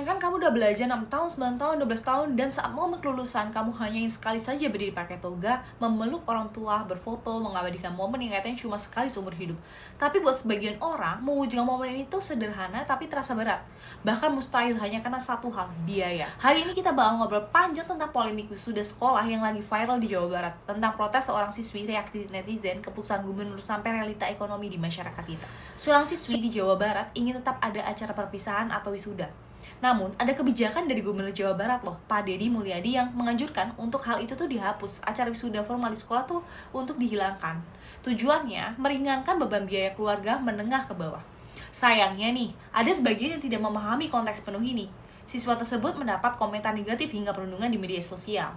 Bayangkan kamu udah belajar 6 tahun, 9 tahun, 12 tahun, dan saat momen kelulusan kamu hanya ingin sekali saja berdiri pakai toga, memeluk orang tua, berfoto, mengabadikan momen yang katanya cuma sekali seumur hidup. Tapi buat sebagian orang, mewujudkan momen ini tuh sederhana tapi terasa berat. Bahkan mustahil hanya karena satu hal, biaya. Hari ini kita bakal ngobrol panjang tentang polemik wisuda sekolah yang lagi viral di Jawa Barat, tentang protes seorang siswi, reaksi netizen, keputusan gubernur, sampai realita ekonomi di masyarakat kita. Seorang siswi di Jawa Barat ingin tetap ada acara perpisahan atau wisuda. Namun, ada kebijakan dari Gubernur Jawa Barat loh, Pak Deddy Mulyadi, yang menganjurkan untuk hal itu tuh dihapus. Acara wisuda formal di sekolah tuh untuk dihilangkan. Tujuannya, meringankan beban biaya keluarga menengah ke bawah. Sayangnya nih, ada sebagian yang tidak memahami konteks penuh ini. Siswa tersebut mendapat komentar negatif hingga perundungan di media sosial.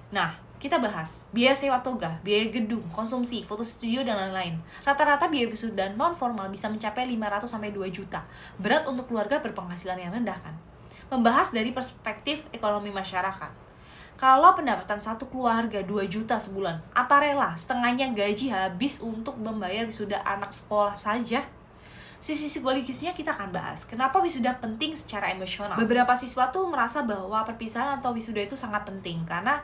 Nah, kita bahas biaya sewa toga, biaya gedung, konsumsi, foto studio, dan lain-lain. Rata-rata biaya wisuda non-formal bisa mencapai 500-2 juta. Berat untuk keluarga berpenghasilan yang rendah kan? Membahas dari perspektif ekonomi masyarakat. Kalau pendapatan satu keluarga 2 juta sebulan, apa rela setengahnya gaji habis untuk membayar wisuda anak sekolah saja? Sisi psikologisnya kita akan bahas. Kenapa wisuda penting secara emosional? Beberapa siswa tuh merasa bahwa perpisahan atau wisuda itu sangat penting karena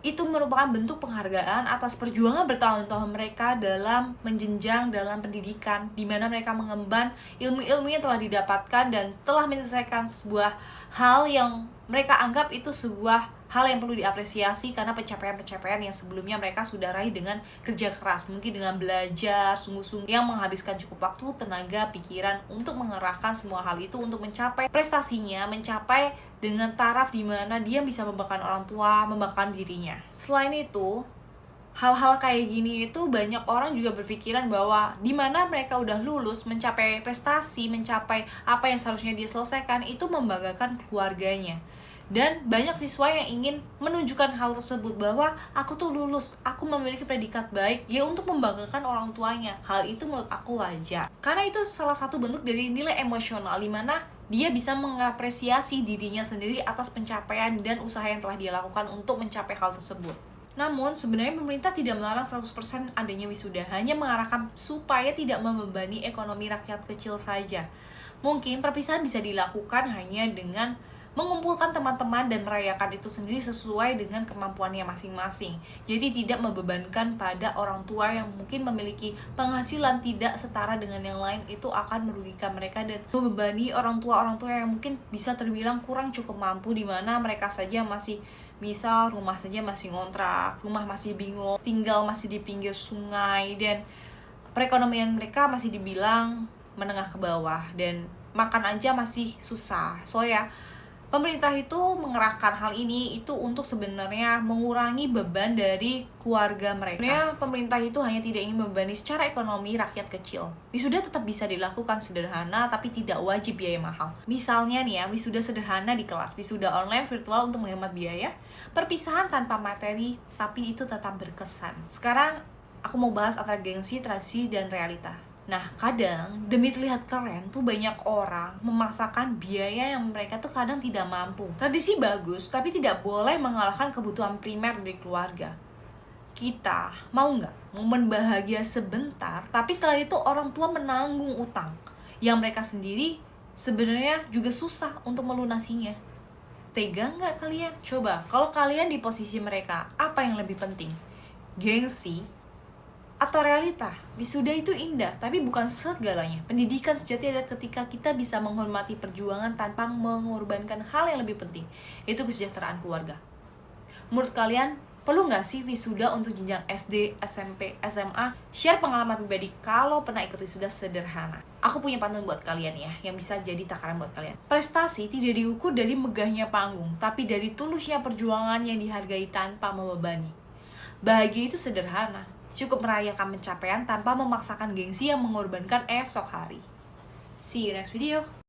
itu merupakan bentuk penghargaan atas perjuangan bertahun-tahun mereka dalam menjenjang dalam pendidikan, di mana mereka mengemban ilmu-ilmu yang telah didapatkan dan telah menyelesaikan sebuah hal yang mereka anggap itu sebuah hal yang perlu diapresiasi karena pencapaian-pencapaian yang sebelumnya mereka sudah raih dengan kerja keras, mungkin dengan belajar sungguh-sungguh yang menghabiskan cukup waktu, tenaga, pikiran untuk mengerahkan semua hal itu untuk mencapai prestasinya, mencapai dengan taraf di mana dia bisa membanggakan orang tua, membanggakan dirinya. Selain itu, hal-hal kayak gini itu banyak orang juga berpikiran bahwa di mana mereka udah lulus, mencapai prestasi, mencapai apa yang seharusnya dia selesaikan, itu membanggakan keluarganya. Dan banyak siswa yang ingin menunjukkan hal tersebut bahwa aku tuh lulus, aku memiliki predikat baik, ya untuk membanggakan orang tuanya. Hal itu menurut aku wajar. Karena itu salah satu bentuk dari nilai emosional di mana dia bisa mengapresiasi dirinya sendiri atas pencapaian dan usaha yang telah dia lakukan untuk mencapai hal tersebut. Namun, sebenarnya pemerintah tidak melarang 100% adanya wisuda, hanya mengarahkan supaya tidak membebani ekonomi rakyat kecil saja. Mungkin perpisahan bisa dilakukan hanya dengan mengumpulkan teman-teman dan merayakan itu sendiri sesuai dengan kemampuannya masing-masing. Jadi tidak membebankan pada orang tua yang mungkin memiliki penghasilan tidak setara dengan yang lain, itu akan merugikan mereka dan membebani orang tua yang mungkin bisa terbilang kurang cukup mampu, di mana mereka saja masih, misal rumah saja masih ngontrak, rumah masih bingung, tinggal masih di pinggir sungai, dan perekonomian mereka masih dibilang menengah ke bawah, dan makan aja masih susah. So ya, pemerintah itu mengerahkan hal ini itu untuk sebenarnya mengurangi beban dari keluarga mereka. Sebenarnya pemerintah itu hanya tidak ingin membebani secara ekonomi rakyat kecil. Wisuda tetap bisa dilakukan sederhana tapi tidak wajib biaya mahal. Misalnya nih ya, wisuda sederhana di kelas, wisuda online virtual untuk menghemat biaya, perpisahan tanpa materi tapi itu tetap berkesan. Sekarang aku mau bahas antara gengsi, tradisi, dan realita. Nah, kadang demi terlihat keren tuh banyak orang memaksakan biaya yang mereka tuh kadang tidak mampu. Tradisi bagus, tapi tidak boleh mengalahkan kebutuhan primer dari keluarga. Kita mau nggak momen bahagia sebentar, tapi setelah itu orang tua menanggung utang yang mereka sendiri sebenarnya juga susah untuk melunasinya. Tega nggak kalian? Coba, kalau kalian di posisi mereka, apa yang lebih penting? Gengsi atau realita? Wisuda itu indah, tapi bukan segalanya. Pendidikan sejati adalah ketika kita bisa menghormati perjuangan tanpa mengorbankan hal yang lebih penting, yaitu kesejahteraan keluarga. Menurut kalian, perlu nggak sih wisuda untuk jenjang SD, SMP, SMA? Share pengalaman pribadi kalau pernah ikut wisuda sederhana. Aku punya pantun buat kalian ya, yang bisa jadi takaran buat kalian. Prestasi tidak diukur dari megahnya panggung, tapi dari tulusnya perjuangan yang dihargai tanpa membebani. Bahagia itu sederhana, cukup merayakan pencapaian tanpa memaksakan gengsi yang mengorbankan esok hari. See you next video.